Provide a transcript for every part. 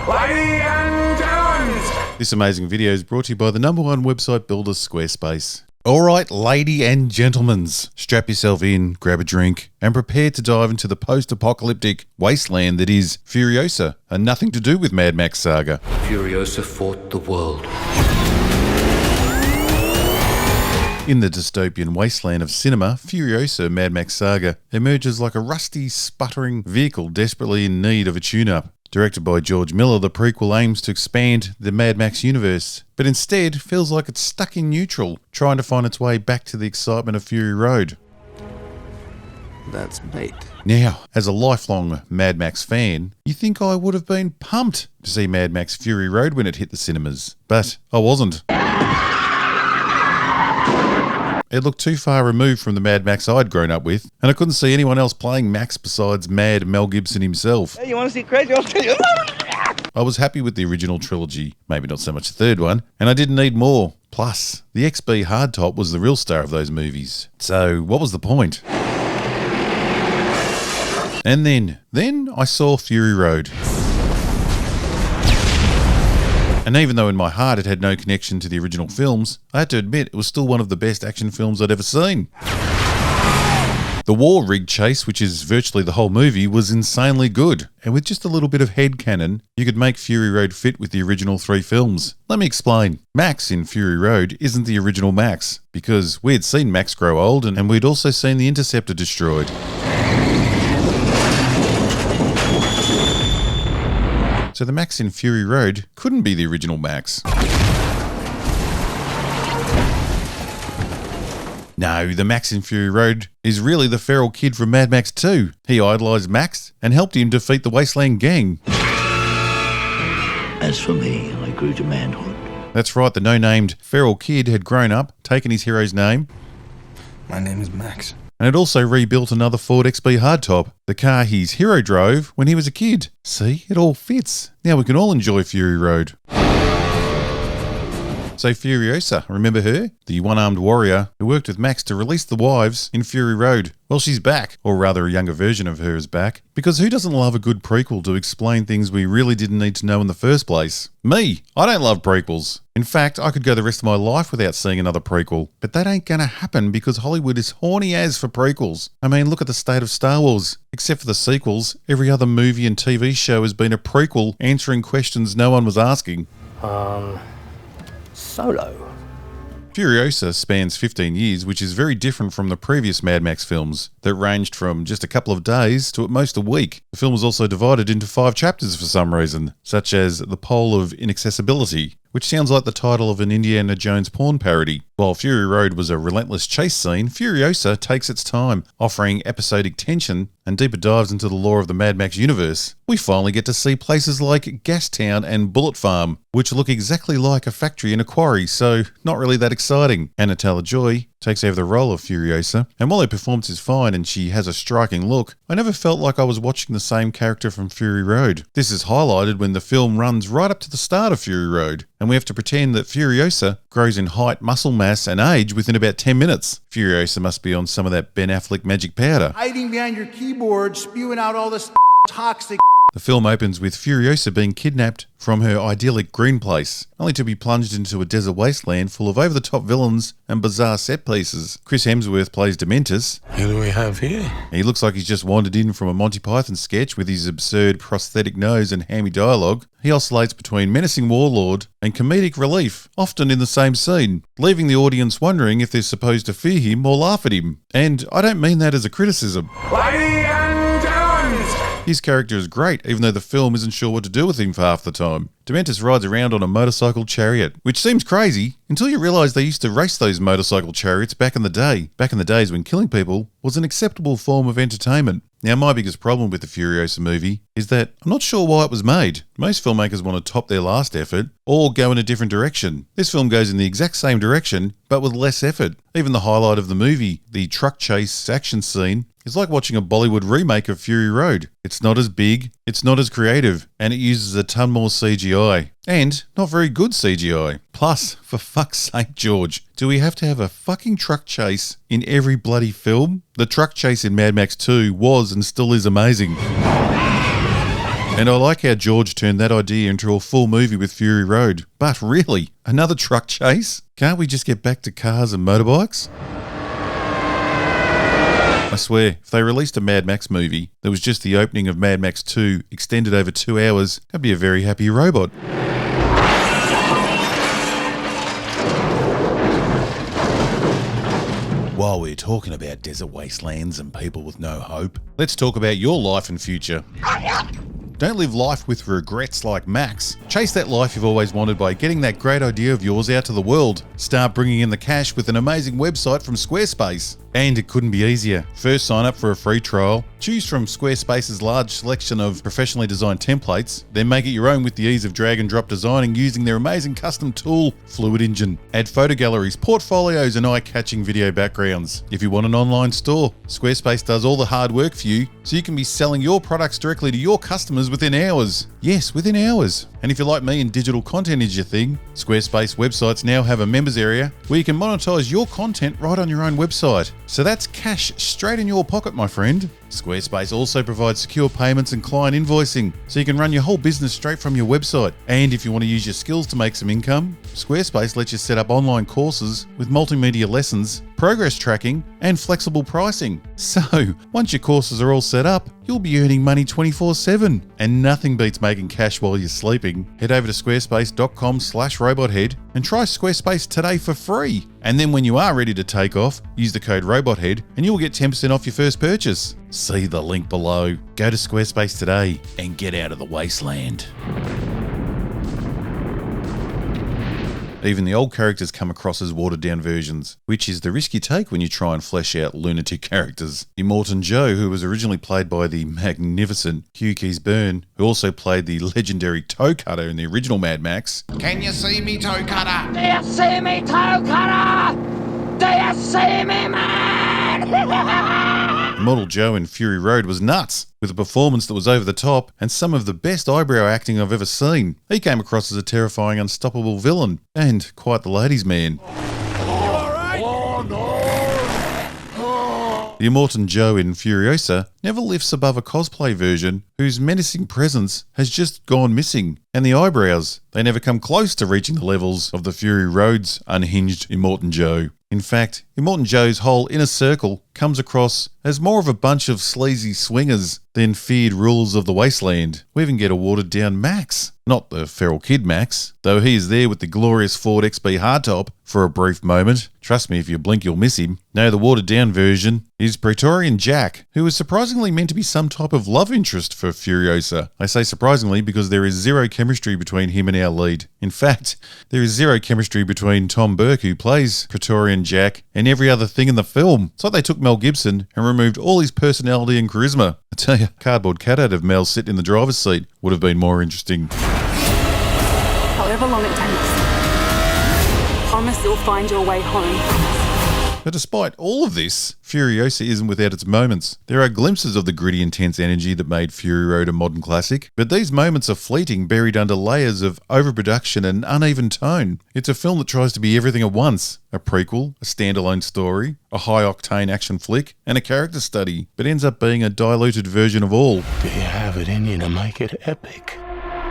Ladies and gentlemen! This amazing video is brought to you by the #1 website builder, Squarespace. Alright, lady and gentlemen, strap yourself in, grab a drink, and prepare to dive into the post-apocalyptic wasteland that is Furiosa, and nothing to do with Mad Max Saga. Furiosa fought the world. In the dystopian wasteland of cinema, Furiosa Mad Max Saga emerges like a rusty, sputtering vehicle desperately in need of a tune-up. Directed by George Miller, the prequel aims to expand the Mad Max universe, but instead feels like it's stuck in neutral, trying to find its way back to the excitement of Fury Road. That's bait. Now, as a lifelong Mad Max fan, you think I would have been pumped to see Mad Max Fury Road when it hit the cinemas, but I wasn't. It looked too far removed from the Mad Max I'd grown up with, and I couldn't see anyone else playing Max besides Mad Mel Gibson himself. Hey, you want to see crazy? I'll tell you. I was happy with the original trilogy, maybe not so much the third one, and I didn't need more. Plus, the XB hardtop was the real star of those movies. So, what was the point? And then I saw Fury Road. And even though in my heart it had no connection to the original films, I had to admit it was still one of the best action films I'd ever seen. The war rig chase, which is virtually the whole movie, was insanely good, and with just a little bit of headcanon, you could make Fury Road fit with the original 3 films. Let me explain. Max in Fury Road isn't the original Max, because we had seen Max grow old and we'd also seen the Interceptor destroyed. So the Max in Fury Road couldn't be the original Max. No, the Max in Fury Road is really the feral kid from Mad Max 2. He idolised Max and helped him defeat the Wasteland Gang. As for me, I grew to manhood. That's right, the no-named feral kid had grown up, taken his hero's name. My name is Max. And had also rebuilt another Ford XB hardtop, the car his hero drove when he was a kid. See, it all fits. Now we can all enjoy Fury Road. So Furiosa, remember her? The one-armed warrior who worked with Max to release the wives in Fury Road. Well, she's back, or rather a younger version of her is back, because who doesn't love a good prequel to explain things we really didn't need to know in the first place? Me! I don't love prequels. In fact, I could go the rest of my life without seeing another prequel, but that ain't gonna happen because Hollywood is horny as for prequels. I mean, look at the state of Star Wars. Except for the sequels, every other movie and TV show has been a prequel answering questions no one was asking. Solo. Furiosa spans 15 years, which is very different from the previous Mad Max films that ranged from just a couple of days to at most a week. The film was also divided into 5 chapters for some reason, such as The Pole of Inaccessibility, which sounds like the title of an Indiana Jones porn parody. While Fury Road was a relentless chase scene, Furiosa takes its time, offering episodic tension and deeper dives into the lore of the Mad Max universe. We finally get to see places like Gastown and Bullet Farm, which look exactly like a factory in a quarry, so not really that exciting. Anna Taylor-Joy takes over the role of Furiosa, and while her performance is fine and she has a striking look, I never felt like I was watching the same character from Fury Road. This is highlighted when the film runs right up to the start of Fury Road, and we have to pretend that Furiosa grows in height, muscle mass and age within about 10 minutes. Furiosa must be on some of that Ben Affleck magic powder. Hiding behind your keyboard, spewing out all this toxic. The film opens with Furiosa being kidnapped from her idyllic green place, only to be plunged into a desert wasteland full of over-the-top villains and bizarre set pieces. Chris Hemsworth plays Dementus. Who do we have here? He looks like he's just wandered in from a Monty Python sketch with his absurd prosthetic nose and hammy dialogue. He oscillates between menacing warlord and comedic relief, often in the same scene, leaving the audience wondering if they're supposed to fear him or laugh at him. And I don't mean that as a criticism. Ladies and gentlemen! His character is great, even though the film isn't sure what to do with him for half the time. Dementus rides around on a motorcycle chariot, which seems crazy until you realise they used to race those motorcycle chariots back in the day. Back in the days when killing people was an acceptable form of entertainment. Now, my biggest problem with the Furiosa movie is that I'm not sure why it was made. Most filmmakers want to top their last effort or go in a different direction. This film goes in the exact same direction, but with less effort. Even the highlight of the movie, the truck chase action scene, is like watching a Bollywood remake of Fury Road. It's not as big, it's not as creative, and it uses a ton more CGI. And not very good CGI. Plus, for fuck's sake, George, do we have to have a fucking truck chase in every bloody film? The truck chase in Mad Max 2 was and still is amazing. And I like how George turned that idea into a full movie with Fury Road. But really, another truck chase? Can't we just get back to cars and motorbikes? I swear, if they released a Mad Max movie that was just the opening of Mad Max 2 extended over 2 hours, I'd be a very happy robot. While we're talking about desert wastelands and people with no hope, let's talk about your life and future. Don't live life with regrets like Max. Chase that life you've always wanted by getting that great idea of yours out to the world. Start bringing in the cash with an amazing website from Squarespace. And it couldn't be easier. First, sign up for a free trial. Choose from Squarespace's large selection of professionally designed templates. Then make it your own with the ease of drag and drop designing using their amazing custom tool, Fluid Engine. Add photo galleries, portfolios, and eye-catching video backgrounds. If you want an online store, Squarespace does all the hard work for you, so you can be selling your products directly to your customers within hours. Yes, within hours. And if you're like me and digital content is your thing, Squarespace websites now have a members area where you can monetize your content right on your own website. So that's cash straight in your pocket, my friend. Squarespace also provides secure payments and client invoicing, so you can run your whole business straight from your website. And if you want to use your skills to make some income, Squarespace lets you set up online courses with multimedia lessons, progress tracking, and flexible pricing. So, once your courses are all set up, you'll be earning money 24/7. And nothing beats making cash while you're sleeping. Head over to squarespace.com/robothead and try Squarespace today for free. And then when you are ready to take off, use the code ROBOTHEAD and you'll get 10% off your first purchase. See the link below. Go to Squarespace today and get out of the wasteland. Even the old characters come across as watered-down versions, which is the risk you take when you try and flesh out lunatic characters. Immortan Joe, who was originally played by the magnificent Hugh Keays-Byrne, who also played the legendary Toe Cutter in the original Mad Max. Can you see me, Toe Cutter? Do you see me, Toe Cutter? Do you see me, man? Immortal Joe in Fury Road was nuts, with a performance that was over the top and some of the best eyebrow acting I've ever seen. He came across as a terrifying, unstoppable villain, and quite the ladies' man. The Immortan Joe in Furiosa never lifts above a cosplay version whose menacing presence has just gone missing, and the eyebrows, they never come close to reaching the levels of the Fury Road's unhinged Immortan Joe. In fact, Immortan Joe's whole inner circle comes across as more of a bunch of sleazy swingers than feared rulers of the wasteland. We even get a watered-down Max. Not the feral kid Max, though he is there with the glorious Ford XB hardtop for a brief moment. Trust me, if you blink you'll miss him. No, the watered-down version is Praetorian Jack, who is surprisingly meant to be some type of love interest for Furiosa. I say surprisingly because there is zero chemistry between him and our lead. In fact, there is zero chemistry between Tom Burke, who plays Praetorian Jack, and every other thing in the film. It's like they took Mel Gibson and removed all his personality and charisma. I tell you, cardboard cutout of Mel sitting in the driver's seat would have been more interesting. However long it takes, promise you'll find your way home. But despite all of this, Furiosa isn't without its moments. There are glimpses of the gritty, intense energy that made Fury Road a modern classic, but these moments are fleeting, buried under layers of overproduction and uneven tone. It's a film that tries to be everything at once: a prequel, a standalone story, a high-octane action flick, and a character study, but ends up being a diluted version of all. Do you have it in you to make it epic?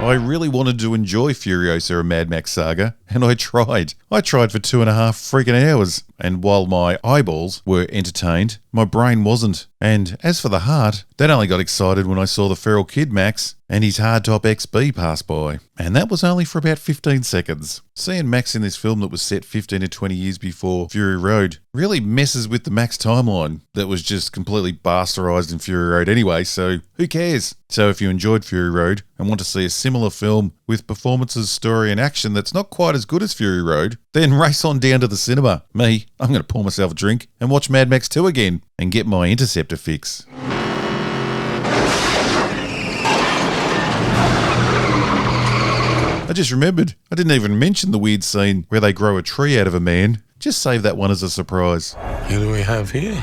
I really wanted to enjoy Furiosa, a Mad Max saga, and I tried. I tried for 2.5 freaking hours, and while my eyeballs were entertained, my brain wasn't. And as for the heart, that only got excited when I saw the feral kid Max and his hardtop XB pass by. And that was only for about 15 seconds. Seeing Max in this film that was set 15 to 20 years before Fury Road really messes with the Max timeline that was just completely bastardized in Fury Road anyway, so who cares? So if you enjoyed Fury Road and want to see a similar film with performances, story and action that's not quite as good as Fury Road, then race on down to the cinema. Me, I'm going to pour myself a drink and watch Mad Max 2 again and get my Interceptor fix. I just remembered, I didn't even mention the weird scene where they grow a tree out of a man. Just save that one as a surprise. Who do we have here?